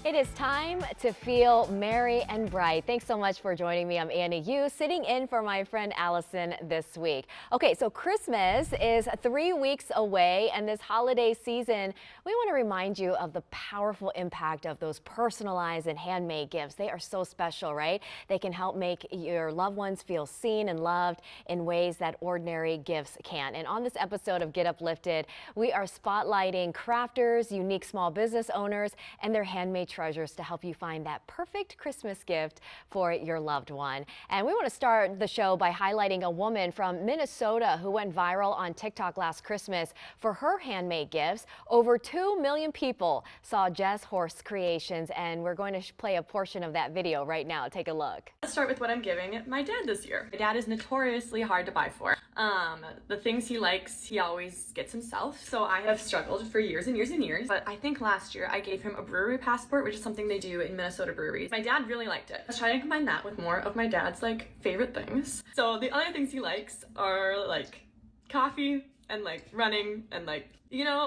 It is time to feel merry and bright. Thanks so much for joining me. I'm Annie Yu, sitting in for my friend Allison this week. Okay, so Christmas is 3 weeks away, and this holiday season, we want to remind you of the powerful impact of those personalized and handmade gifts. They are so special, right? They can help make your loved ones feel seen and loved in ways that ordinary gifts can't. And on this episode of Get Uplifted, we are spotlighting crafters, unique small business owners, and their handmade treasures to help you find that perfect Christmas gift for your loved one. And we want to start the show by highlighting a woman from Minnesota who went viral on TikTok last Christmas for her handmade gifts. Over 2 million people saw Jess Horst's creations, and we're going to play a portion of that video right now. Take a look. Let's start with what I'm giving my dad this year. My dad is notoriously hard to buy for. The things he likes, he always gets himself. So I have struggled for years and years and years. But I think last year I gave him a brewery passport, which is something they do in Minnesota breweries. My dad really liked it. I was trying to combine that with more of my dad's favorite things. So the other things he likes are coffee and running and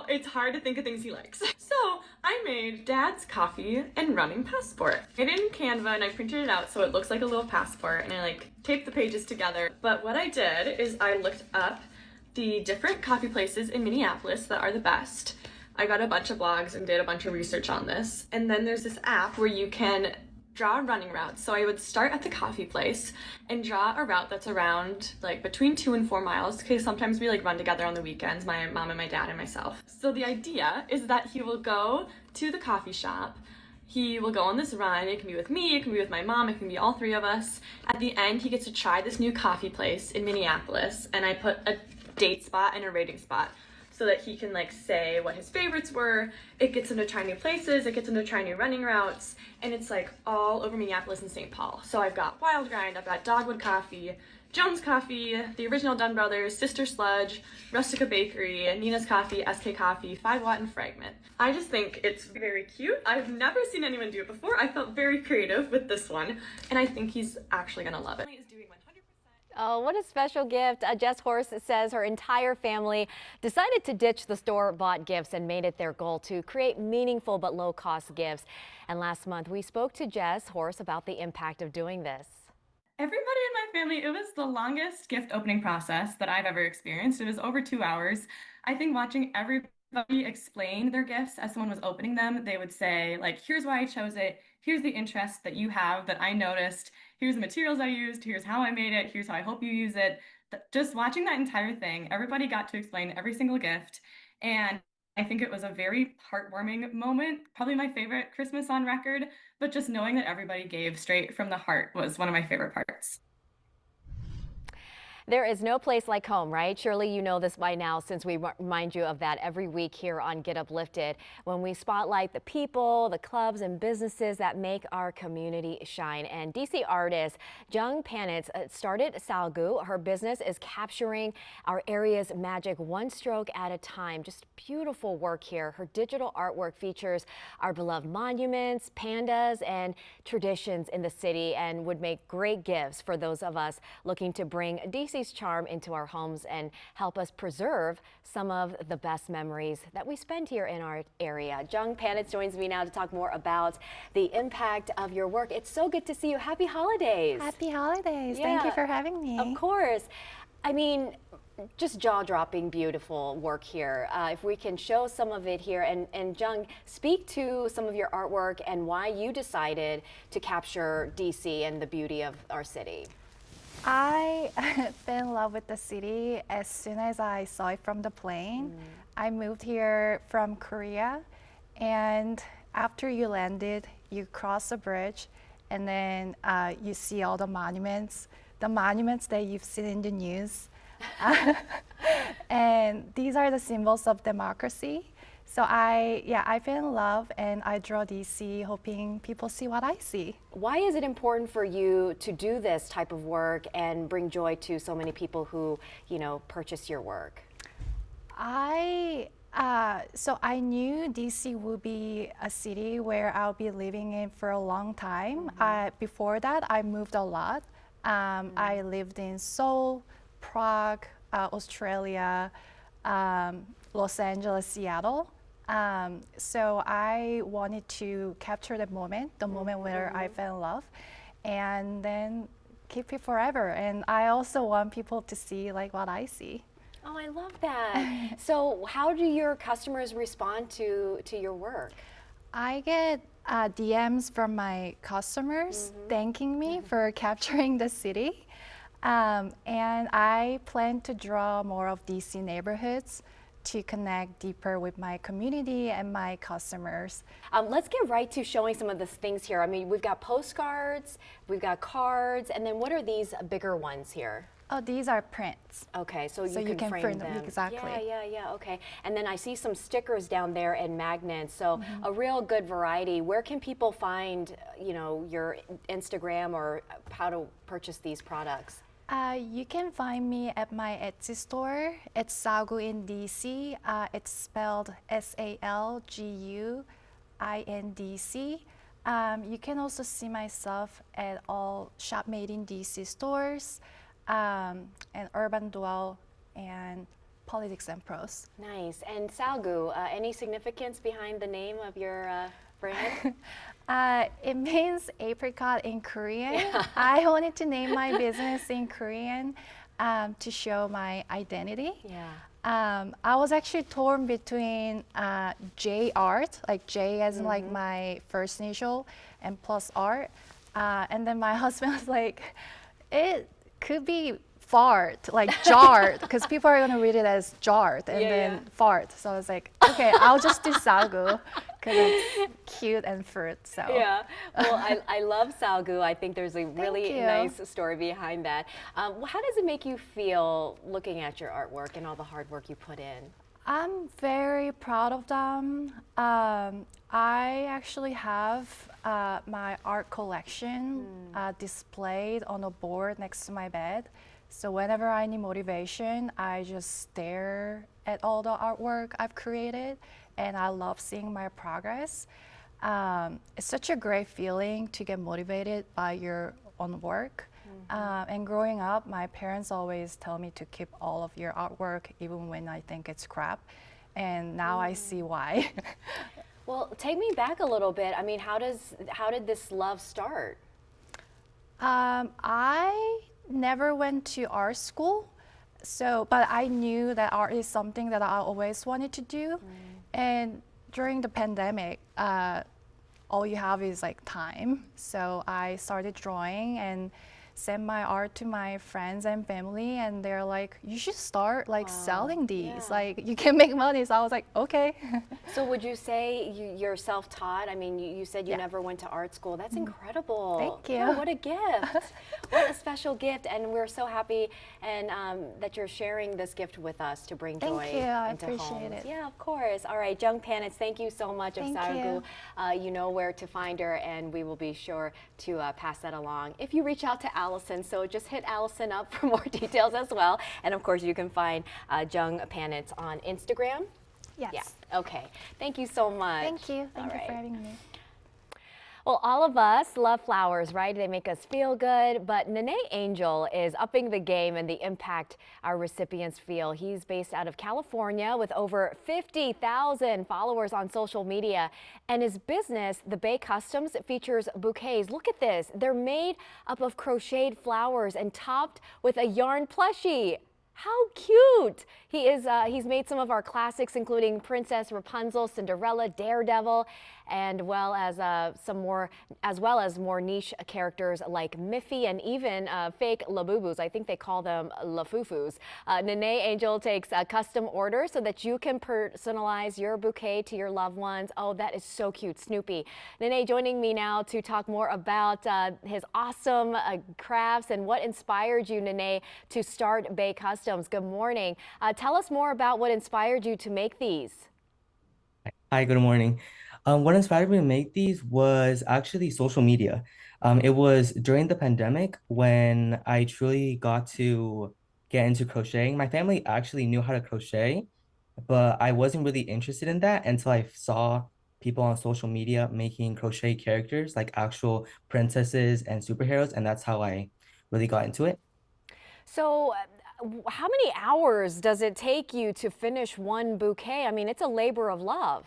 it's hard to think of things he likes. So I made dad's coffee and running passport. I did it in Canva and I printed it out so it looks like a little passport, and I taped the pages together. But what I did is I looked up the different coffee places in Minneapolis that are the best. I got a bunch of blogs and did a bunch of research on this. And then there's this app where you can draw running routes. So I would start at the coffee place and draw a route that's around between 2 and 4 miles, because sometimes we run together on the weekends, my mom and my dad and myself. So the idea is that he will go to the coffee shop, he will go on this run. It can be with me, it can be with my mom, it can be all 3 of us. At the end, he gets to try this new coffee place in Minneapolis, and I put a date spot and a rating spot so that he can say what his favorites were. It gets him to try new places, it gets him to try new running routes, and it's all over Minneapolis and St. Paul. So I've got Wild Grind, I've got Dogwood Coffee, Jones Coffee, the original Dunn Brothers, Sister Sludge, Rustica Bakery, Nina's Coffee, SK Coffee, 5 Watt, and Fragment. I just think it's very cute. I've never seen anyone do it before. I felt very creative with this one, and I think he's actually gonna love it. Oh, what a special gift. Jess Horst says her entire family decided to ditch the store-bought gifts and made it their goal to create meaningful but low-cost gifts. And last month, we spoke to Jess Horst about the impact of doing this. Everybody in my family, it was the longest gift opening process that I've ever experienced. It was over 2 hours. I think watching everybody explain their gifts as someone was opening them, they would say, here's why I chose it, here's the interest that you have that I noticed, here's the materials I used, here's how I made it, here's how I hope you use it. Just watching that entire thing, everybody got to explain every single gift, and I think it was a very heartwarming moment, probably my favorite Christmas on record, but just knowing that everybody gave straight from the heart was one of my favorite parts. There is no place like home, right? Surely you know this by now, since we remind you of that every week here on Get Uplifted, when we spotlight the people, the clubs, and businesses that make our community shine. And DC artist Jung Panitz started Salgu. Her business is capturing our area's magic one stroke at a time. Just beautiful work here. Her digital artwork features our beloved monuments, pandas, and traditions in the city, and would make great gifts for those of us looking to bring DC's charm into our homes and help us preserve some of the best memories that we spend here in our area. Jung Panitz joins me now to talk more about the impact of your work. It's so good to see you. Happy holidays. Happy holidays. Yeah. Thank you for having me. Of course. I mean, just jaw-dropping beautiful work here. If we can show some of it here, and Jung, speak to some of your artwork and why you decided to capture DC and the beauty of our city. I fell in love with the city as soon as I saw it from the plane. I moved here from Korea, and after you landed, you cross the bridge, and then you see all the monuments that you've seen in the news. And these are the symbols of democracy. So I fell in love, and I draw DC hoping people see what I see. Why is it important for you to do this type of work and bring joy to so many people who, purchase your work? So I knew DC would be a city where I'll be living in for a long time. Before that, I moved a lot. I lived in Seoul, Prague, Australia, Los Angeles, Seattle. So I wanted to capture the moment where I fell in love, and then keep it forever. And I also want people to see like what I see. Oh, I love that. So, how do your customers respond to your work? I get DMs from my customers thanking me for capturing the city. And I plan to draw more of DC neighborhoods to connect deeper with my community and my customers. Let's get right to showing some of the things here. I mean, we've got postcards, we've got cards, and then what are these bigger ones here? Oh, these are prints. Okay, so So you you can can frame print them, them. exactly. Yeah, okay. And then I see some stickers down there and magnets. So a real good variety. Where can people find, your Instagram or how to purchase these products? You can find me at my Etsy store. It's Salgu in DC. It's spelled SALGUINDC. You can also see my stuff at all Shop Made in DC stores, and Urban Dwell and Politics and Prose. Nice. And Salgu, any significance behind the name of your brand? It means apricot in Korean. I wanted to name my business in Korean to show my identity. Yeah. I was actually torn between J art, like J as in like my first initial, and plus art. And then my husband was like, it could be fart, like jart, because people are gonna read it as jart and then fart. So I was like, okay, I'll just do salgu because it's cute and fruit. So Yeah, well, I love Salgu. I think there's a really you. nice story behind that. How does it make you feel looking at your artwork and all the hard work you put in? I'm very proud of them. I actually have my art collection displayed on a board next to my bed. So whenever I need motivation, I just stare at all the artwork I've created, and I love seeing my progress. It's such a great feeling to get motivated by your own work. And growing up, my parents always tell me to keep all of your artwork, even when I think it's crap. And now I see why. Well, take me back a little bit. I mean, how did this love start? I never went to art school, but I knew that art is something that I always wanted to do. And during the pandemic, all you have is like time. So I started drawing and sent my art to my friends and family, and they're like, you should start like selling these. yeah. Like you can make money. So I was like, okay. So would you say you're self-taught? I mean, you said you never went to art school. That's incredible. Thank you. Yeah, what a gift. What a special gift. And we're so happy and that you're sharing this gift with us to bring Thank joy you. I into appreciate homes. it. Yeah, of course. All right, Jung Panitz, thank you so much of Thank Sargu. you. You know where to find her, and we will be sure to pass that along. If you reach out to Allison, so just hit Allison up for more details as well. And of course, you can find Jung Panitz on Instagram. Yes. Yeah. Okay. Thank you so much. Thank you. Thank you All for right. having me. Well, all of us love flowers, right? They make us feel good, but Nene Angel is upping the game and the impact our recipients feel. He's based out of California with over 50,000 followers on social media, and his business, The Bay Customs, features bouquets. Look at this. They're made up of crocheted flowers and topped with a yarn plushie. How cute! He's made some of our classics, including Princess Rapunzel, Cinderella, Daredevil, and as well as more niche characters like Miffy and even fake Labubus. I think they call them Lafufus. Nene Angel takes a custom order so that you can personalize your bouquet to your loved ones. Oh, that is so cute, Snoopy. Nene joining me now to talk more about his awesome crafts and what inspired you, Nene, to start Bay Customs. Good morning. Tell us more about what inspired you to make these. Hi, good morning. What inspired me to make these was actually social media. It was during the pandemic when I truly got to get into crocheting. My family actually knew how to crochet, but I wasn't really interested in that until I saw people on social media making crochet characters like actual princesses and superheroes, and that's how I really got into it. So How many hours does it take you to finish one bouquet? I mean, it's a labor of love.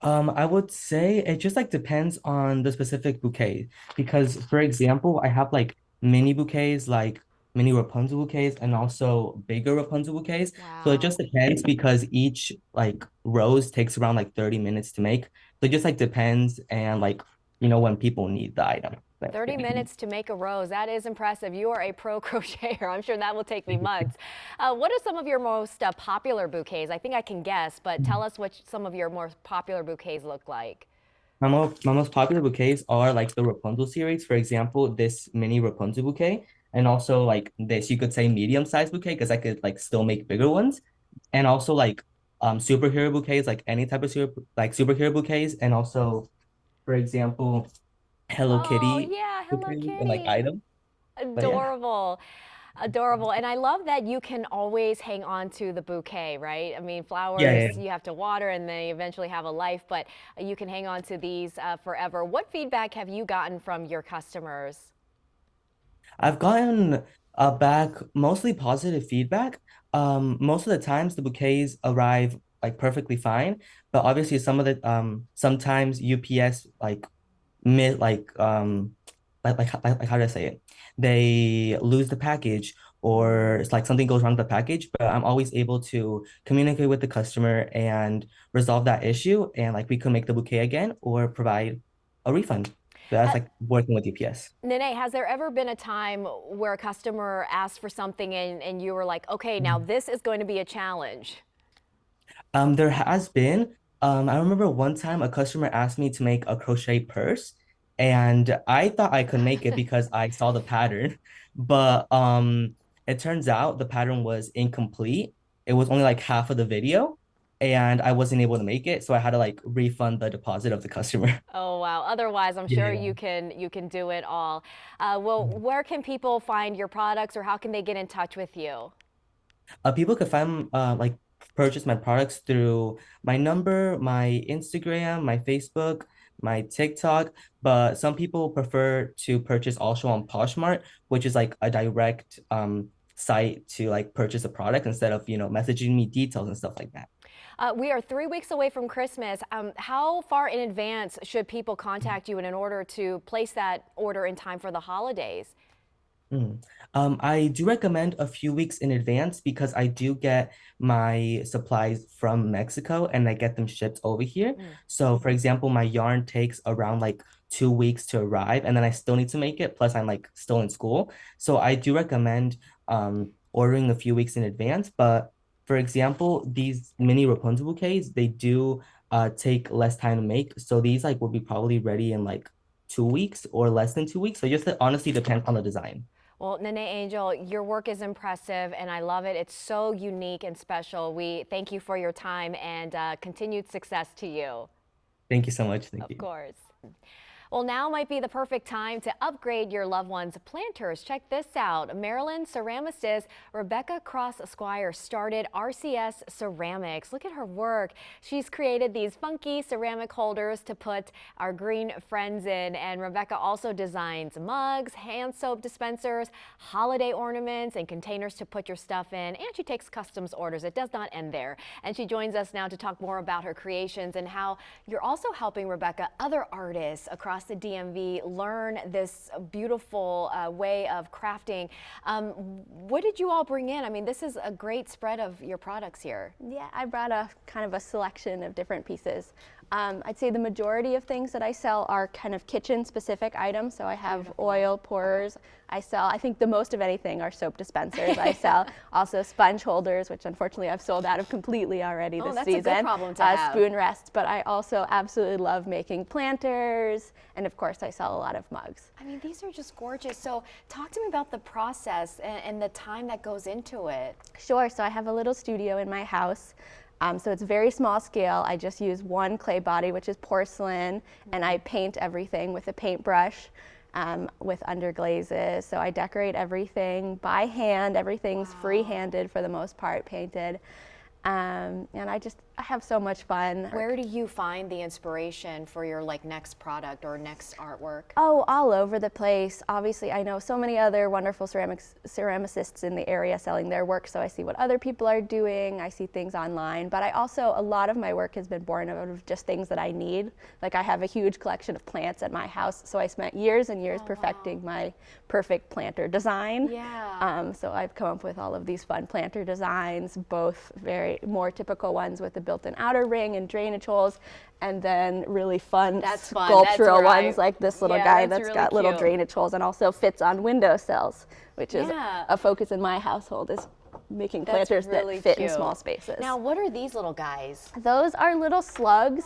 I would say it just like depends on the specific bouquet. Because for example, I have like mini bouquets, like mini Rapunzel bouquets, and also bigger Rapunzel bouquets. So it just Wow. depends because each like rose takes around like 30 minutes to make. So it just like depends and like when people need the item. 30 minutes to make a rose. That is impressive. You are a pro crocheter. I'm sure that will take me months. What are some of your most popular bouquets? I think I can guess, but tell us what some of your more popular bouquets look like. My most popular bouquets are like the Rapunzel series. For example, this mini Rapunzel bouquet, and also like this, you could say medium-sized bouquet because I could like still make bigger ones, and also like superhero bouquets, like any type of superhero bouquets, and also, for example, Hello Oh, Kitty yeah. Hello, bouquets and like Kitty. items. But yeah, Adorable. Adorable. And I love that you can always hang on to the bouquet, right? I mean, yeah, flowers, yeah. you have to water and they eventually have a life, but you can hang on to these forever. What feedback have you gotten from your customers? I've gotten back mostly positive feedback. Most of the times the bouquets arrive like perfectly fine, but obviously sometimes UPS mid like how do I say it? They lose the package or it's like something goes wrong with the package, but I'm always able to communicate with the customer and resolve that issue and like we can make the bouquet again or provide a refund. So that's Ha- like working with UPS. Nene, has there ever been a time where a customer asked for something and you were like, okay, now this is going to be a challenge? There has been. I remember one time a customer asked me to make a crochet purse, and I thought I could make it because I saw the pattern, but it turns out the pattern was incomplete. It was only like half of the video, and I wasn't able to make it, so I had to like refund the deposit of the customer. Oh wow. Otherwise, I'm sure Yeah. you can do it all. Well, where can people find your products or how can they get in touch with you? People could find like purchase my products through my number, my Instagram, my Facebook, my TikTok, but some people prefer to purchase also on Poshmark, which is like a direct site to like purchase a product instead of messaging me details and stuff like that. We are 3 weeks away from Christmas. How far in advance should people contact you in order to place that order in time for the holidays? Mm. I do recommend a few weeks in advance because I do get my supplies from Mexico and I get them shipped over here. Mm. So, for example, my yarn takes around like 2 weeks to arrive, and then I still need to make it. Plus, I'm like still in school. So, I do recommend ordering a few weeks in advance. But for example, these mini Rapunzel bouquets, they do take less time to make. So, these like will be probably ready in like 2 weeks or less than 2 weeks. So, just honestly depends on the design. Well, Nene Angel, your work is impressive and I love it. It's so unique and special. We thank you for your time and continued success to you. Thank you so much. Thank Of you. course. Well, now might be the perfect time to upgrade your loved one's planters. Check this out. Maryland ceramicist Rebecca Cross Squire started RCS Ceramics. Look at her work. She's created these funky ceramic holders to put our green friends in. And Rebecca also designs mugs, hand soap dispensers, holiday ornaments, and containers to put your stuff in. And she takes customs orders. It does not end there. And she joins us now to talk more about her creations and how you're also helping Rebecca, other artists across the DMV learn this beautiful way of crafting. What did you all bring in? I mean, this is a great spread of your products here. Yeah, I brought a kind of a selection of different pieces. I'd say the majority of things that I sell are kind of kitchen specific items. So I have oil pourers. I think the most of anything are soap dispensers. I sell also sponge holders, which unfortunately I've sold out of completely already this that's season. a good problem to have. Spoon rests, but I also absolutely love making planters. And of course I sell a lot of mugs. I mean, these are just gorgeous. So talk to me about the process and the time that goes into it. Sure, so I have a little studio in my house. So it's very small scale. I just use one clay body, which is porcelain, and I paint everything with a paintbrush with underglazes. So I decorate everything by hand. Everything's free-handed for the most part, painted. And I have so much fun. Where do you find the inspiration for your like next product or next artwork? Oh, all over the place. Obviously, I know so many other wonderful ceramicists in the area selling their work, so I see what other people are doing. I see things online, but a lot of my work has been born out of just things that I need. Like I have a huge collection of plants at my house, so I spent years and years perfecting my perfect planter design. Yeah. So I've come up with all of these fun planter designs, both very more typical ones with the built-in outer ring and drainage holes, and then really fun sculptural ones like this little guy that's really got little cute. drainage holes and also fits on windowsills, which is a focus in my household, is making planters really that fit cute. in small spaces. Now, what are these little guys? Those are little slugs.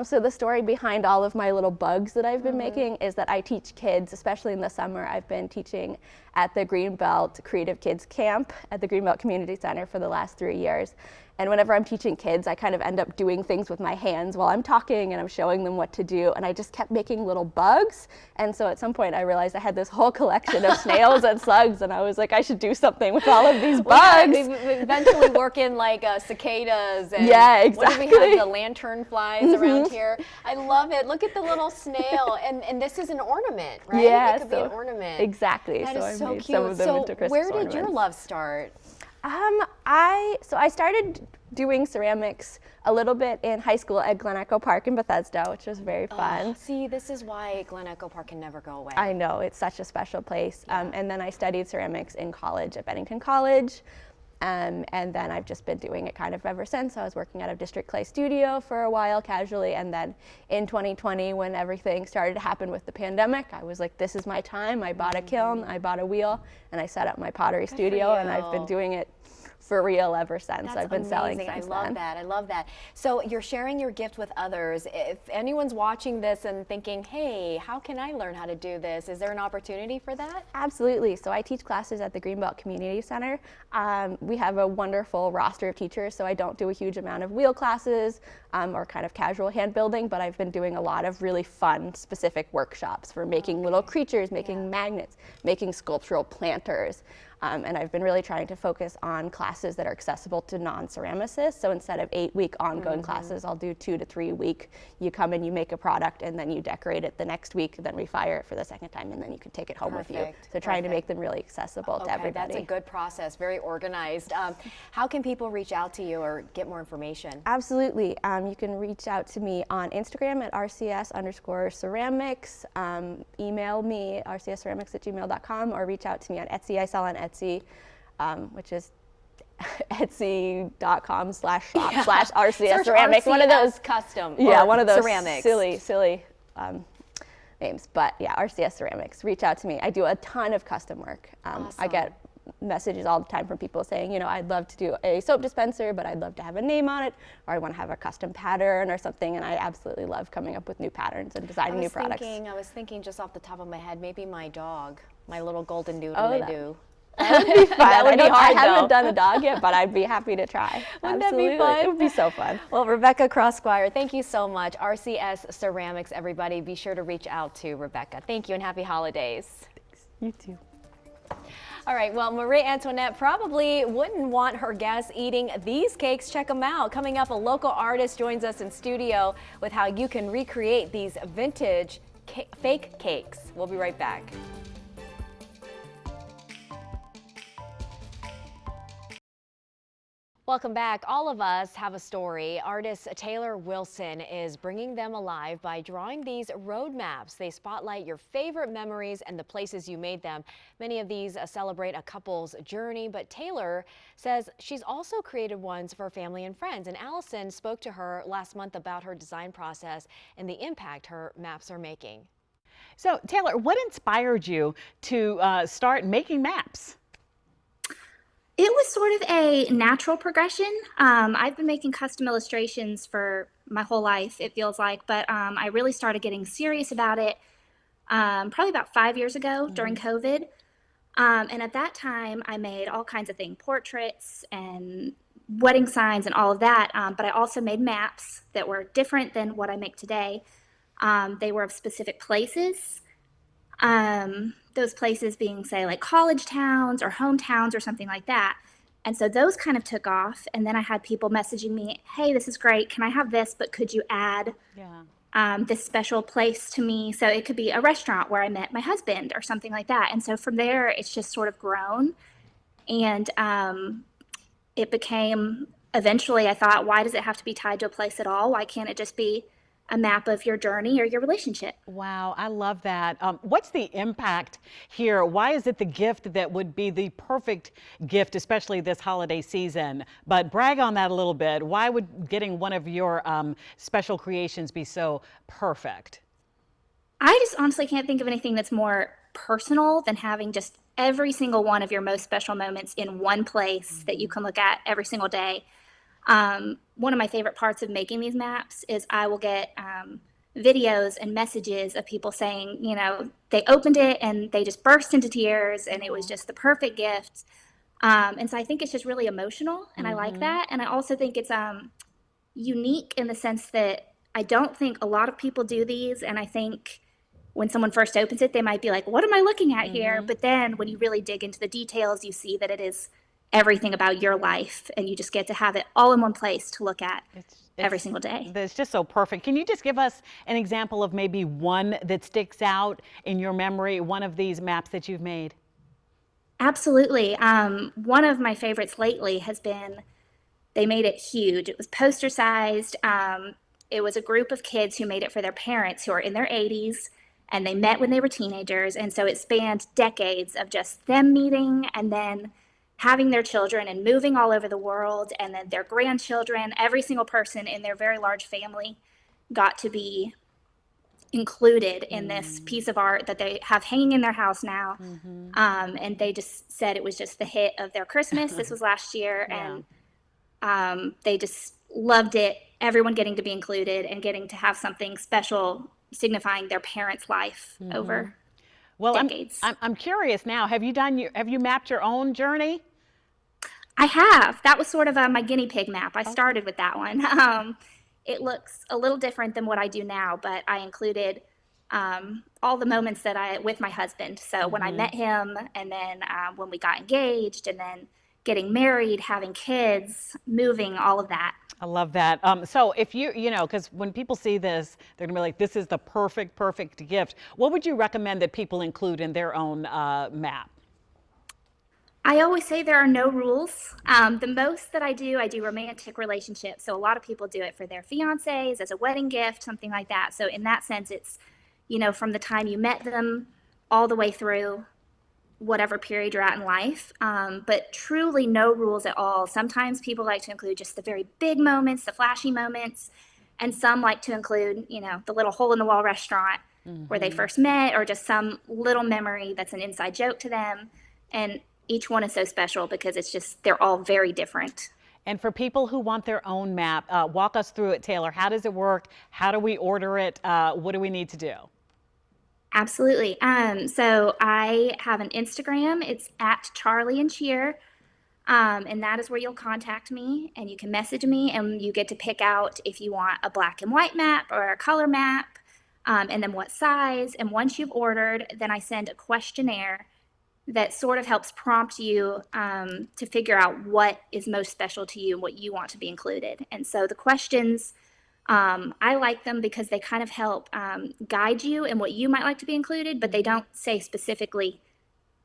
So the story behind all of my little bugs that I've been making is that I teach kids, especially in the summer. I've been teaching at the Greenbelt Creative Kids Camp at the Greenbelt Community Center for the last 3 years. And whenever I'm teaching kids, I kind of end up doing things with my hands while I'm talking and I'm showing them what to do. And I just kept making little bugs. And so at some point I realized I had this whole collection of snails and slugs, and I was like, I should do something with all of these bugs. We eventually work in like cicadas and what do we have, the lantern flies around here. I love it. Look at the little snail, and this is an ornament, right? Yeah, it could be an ornament. Exactly. That so is I so made cute. some of them into Christmas where did ornaments. your love start? I started doing ceramics a little bit in high school at Glen Echo Park in Bethesda, which was very fun. See, this is why Glen Echo Park can never go away. I know, it's such a special place. And then I studied ceramics in college at Bennington College. And then I've just been doing it kind of ever since. I was working at a District Clay studio for a while casually, and then in 2020 when everything started to happen with the pandemic, I was like, this is my time. I bought a kiln, I bought a wheel, and I set up my pottery studio, and I've been doing it for real ever since. That's I've been selling amazing. since I love then. that. I love that. So you're sharing your gift with others. If anyone's watching this and thinking, hey, how can I learn how to do this? Is there an opportunity for that? Absolutely. So I teach classes at the Greenbelt Community Center. We have a wonderful roster of teachers, so I don't do a huge amount of wheel classes or kind of casual hand building, but I've been doing a lot of really fun, specific workshops for making little creatures, making magnets, making sculptural planters. And I've been really trying to focus on classes that are accessible to non-ceramicists. So instead of 8-week ongoing classes, I'll do 2 to 3 week. You come and you make a product, and then you decorate it the next week, then refire it for the second time, and then you can take it home with you. So trying to make them really accessible to everybody. That's a good process, very organized. How can people reach out to you or get more information? Absolutely. You can reach out to me on Instagram at rcs_ceramics. Email me, rcsceramics@gmail.com, or reach out to me on Etsy. I sell on Etsy, which is etsy.com/shop/RCS ceramics. One of those custom. One of those ceramics. silly names. But yeah, RCS ceramics. Reach out to me. I do a ton of custom work. I get messages all the time from people saying, I'd love to do a soap dispenser, but I'd love to have a name on it, or I want to have a custom pattern or something. And I absolutely love coming up with new patterns and designing new products. I was thinking just off the top of my head, maybe my dog, my little golden doodle-doo. That would be fun. That would be hard, I haven't though. done a dog yet, but I'd be happy to try. Wouldn't Absolutely. that be fun? It would be so fun. Well, Rebecca Crossquire, thank you so much. RCS Ceramics, everybody, be sure to reach out to Rebecca. Thank you and happy holidays. Thanks. You too. All right, well, Marie Antoinette probably wouldn't want her guests eating these cakes. Check them out. Coming up, a local artist joins us in studio with how you can recreate these vintage fake cakes. We'll be right back. Welcome back. All of us have a story. Artist Taylor Wilson is bringing them alive by drawing these road maps. They spotlight your favorite memories and the places you made them. Many of these celebrate a couple's journey, but Taylor says she's also created ones for family and friends. And Allison spoke to her last month about her design process and the impact her maps are making. So, Taylor, what inspired you to start making maps? It was sort of a natural progression. I've been making custom illustrations for my whole life, it feels like, but I really started getting serious about it probably about 5 years ago during COVID. And at that time, I made all kinds of things, portraits and wedding signs and all of that, but I also made maps that were different than what I make today. They were of specific places. Those places being, say, like college towns or hometowns or something like that. And so those kind of took off. And then I had people messaging me, hey, this is great. Can I have this? But could you add this special place to me? So it could be a restaurant where I met my husband or something like that. And so from there, it's just sort of grown. And it became, eventually I thought, why does it have to be tied to a place at all? Why can't it just be a map of your journey or your relationship? Wow, I love that. What's the impact here? Why is it the gift that would be the perfect gift, especially this holiday season? But brag on that a little bit. Why would getting one of your special creations be so perfect? I just honestly can't think of anything that's more personal than having just every single one of your most special moments in one place that you can look at every single day. One of my favorite parts of making these maps is I will get videos and messages of people saying, you know, they opened it and they just burst into tears and it was just the perfect gift. And so I think it's just really emotional and I like that. And I also think it's unique in the sense that I don't think a lot of people do these. And I think when someone first opens it, they might be like, what am I looking at here? But then when you really dig into the details, you see that it is everything about your life and you just get to have it all in one place to look at every single day. It's just so perfect. Can you just give us an example of maybe one that sticks out in your memory, one of these maps that you've made? Absolutely. One of my favorites lately has been, they made it huge. It was poster sized. It was a group of kids who made it for their parents who are in their 80s and they met when they were teenagers. And so it spanned decades of just them meeting and then having their children and moving all over the world and then their grandchildren. Every single person in their very large family got to be included in this piece of art that they have hanging in their house now. And they just said it was just the hit of their Christmas. This was last year. And they just loved it. Everyone getting to be included and getting to have something special signifying their parents' life over decades. I'm curious now. Have you mapped your own journey? I have. That was sort of my guinea pig map. I started with that one. It looks a little different than what I do now, but I included all the moments that with my husband. So when I met him, and then when we got engaged, and then getting married, having kids, moving, all of that. I love that. So if you know, because when people see this, they're gonna be like, this is the perfect gift. What would you recommend that people include in their own map? I always say there are no rules. The most that I do romantic relationships. So a lot of people do it for their fiancés as a wedding gift, something like that. So in that sense, it's, you know, from the time you met them all the way through whatever period you're at in life. But truly no rules at all. Sometimes people like to include just the very big moments, the flashy moments. And some like to include, you know, the little hole in the wall restaurant where they first met, or just some little memory that's an inside joke to them. And each one is so special because it's just, they're all very different. And for people who want their own map, walk us through it, Taylor. How does it work? How do we order it? What do we need to do? Absolutely. So I have an Instagram. It's at Charlie and Cheer. And that is where you'll contact me and you can message me and you get to pick out if you want a black and white map or a color map, and then what size. And once you've ordered, then I send a questionnaire that sort of helps prompt you to figure out what is most special to you and what you want to be included. And so the questions, I like them because they kind of help guide you in what you might like to be included, but they don't say specifically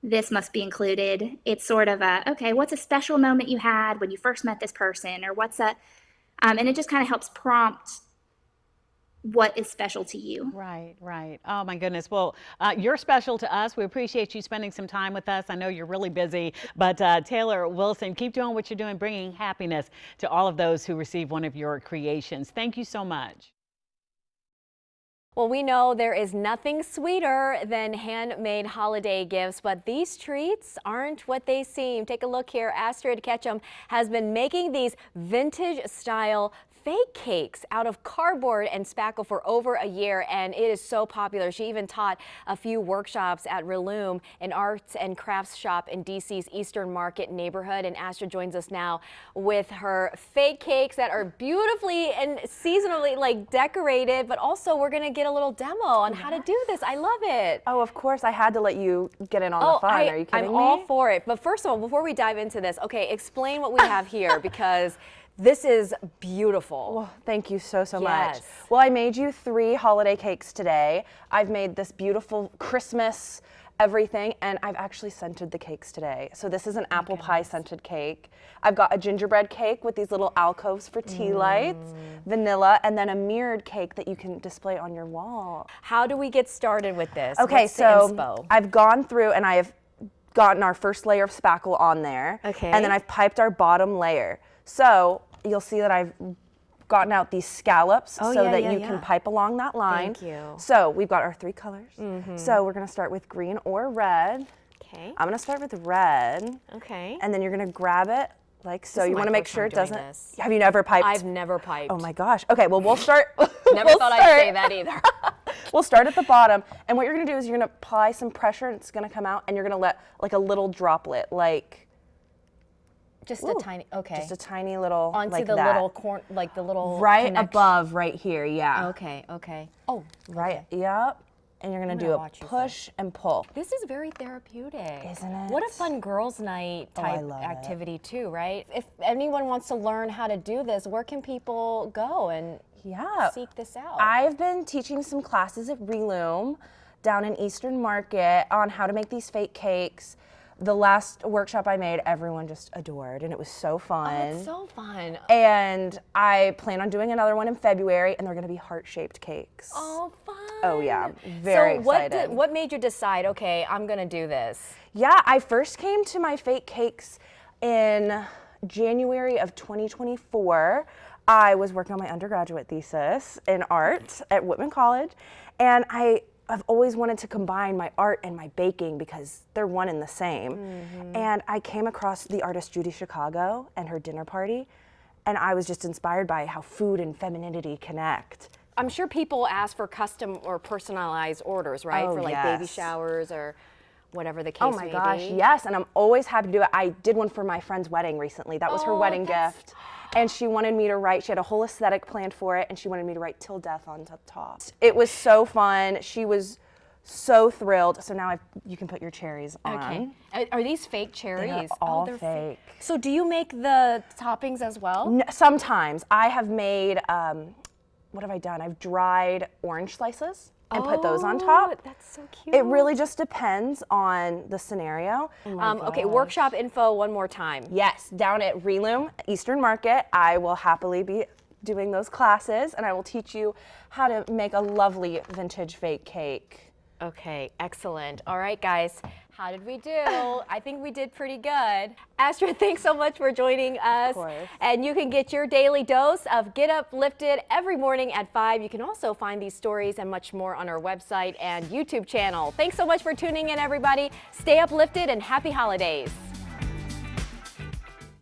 this must be included. It's sort of okay, what's a special moment you had when you first met this person, or and it just kind of helps prompt what is special to you. Right. Oh my goodness. Well, you're special to us. We appreciate you spending some time with us. I know you're really busy, but Taylor Wilson, keep doing what you're doing, bringing happiness to all of those who receive one of your creations. Thank you so much. Well, we know there is nothing sweeter than handmade holiday gifts, but these treats aren't what they seem. Take a look here. Astrid Ketchum has been making these vintage style fake cakes out of cardboard and spackle for over a year, and it is so popular. She even taught a few workshops at Relume, an arts and crafts shop in DC's Eastern Market neighborhood. And Astrid joins us now with her fake cakes that are beautifully and seasonally decorated, but also we're gonna get a little demo on how to do this. I love it. Oh, of course, I had to let you get in on the fun. Are you kidding I'm me? all for it. But first of all, before we dive into this, okay, explain what we have here because this is beautiful. Well, thank you so much. Yes. Well, I made you 3 holiday cakes today. I've made this beautiful Christmas everything, and I've actually scented the cakes today. So this is an apple pie scented cake. I've got a gingerbread cake with these little alcoves for tea lights, vanilla, and then a mirrored cake that you can display on your wall. How do we get started with this? Okay, What's the so inspo? I've gone through and I have gotten our first layer of spackle on there. Okay. And then I've piped our bottom layer. So you'll see that I've gotten out these scallops so that you can pipe along that line. Thank you. So we've got our 3 colors. So we're gonna start with green or red. Okay. I'm gonna start with red. Okay. And then you're gonna grab it like so. This is You my wanna make first sure time it doing doesn't. this. Have you never piped? I've never piped. Oh my gosh. Okay, well we'll start. Never thought I'd say that either. We'll start at the bottom, and what you're gonna do is you're gonna apply some pressure, and it's gonna come out, and you're gonna let like a little droplet, like Just a tiny, okay. just a tiny little, Onto like the that. little corn, like the little right connection. above, right here, yeah. Okay, okay. Oh, Right, yep. And you're gonna I'm do gonna a watch you push and pull. this is very therapeutic. Isn't it? What a fun girls' night Oh, I type love it. activity too, right? If anyone wants to learn how to do this, where can people go and Yeah. seek this out? I've been teaching some classes at Relume down in Eastern Market on how to make these fake cakes. The last workshop I made, everyone just adored, and it was so fun. Oh, it's so fun. And I plan on doing another one in February, and they're gonna be heart-shaped cakes. Oh, fun. Oh, yeah. Very so excited. what made you decide, okay, I'm gonna do this? Yeah, I first came to my fake cakes in January of 2024. I was working on my undergraduate thesis in art at Whitman College, and I've always wanted to combine my art and my baking because they're one and the same. And I came across the artist Judy Chicago and her dinner party, and I was just inspired by how food and femininity connect. I'm sure people ask for custom or personalized orders, right? Oh, For like baby yes. showers or whatever the case Oh my may gosh, be. yes, and I'm always happy to do it. I did one for my friend's wedding recently. That was her Oh, wedding that's- gift. And she wanted me to write, she had a whole aesthetic planned for it, and she wanted me to write "Till Death" on the top. It was so fun. She was so thrilled. So now you can put your cherries on. Okay. Are these fake cherries? They are all they're fake. So do you make the toppings as well? Sometimes I have made, what have I done? I've dried orange slices and put those on top. That's so cute. It really just depends on the scenario. Okay, workshop info one more time. Yes, down at Relume Eastern Market, I will happily be doing those classes, and I will teach you how to make a lovely vintage fake cake. Okay, excellent. All right, guys, how did we do? I think we did pretty good. Astrid, thanks so much for joining us. Of course. And you can get your daily dose of Get Uplifted every morning at 5. You can also find these stories and much more on our website and YouTube channel. Thanks so much for tuning in, everybody. Stay uplifted and happy holidays.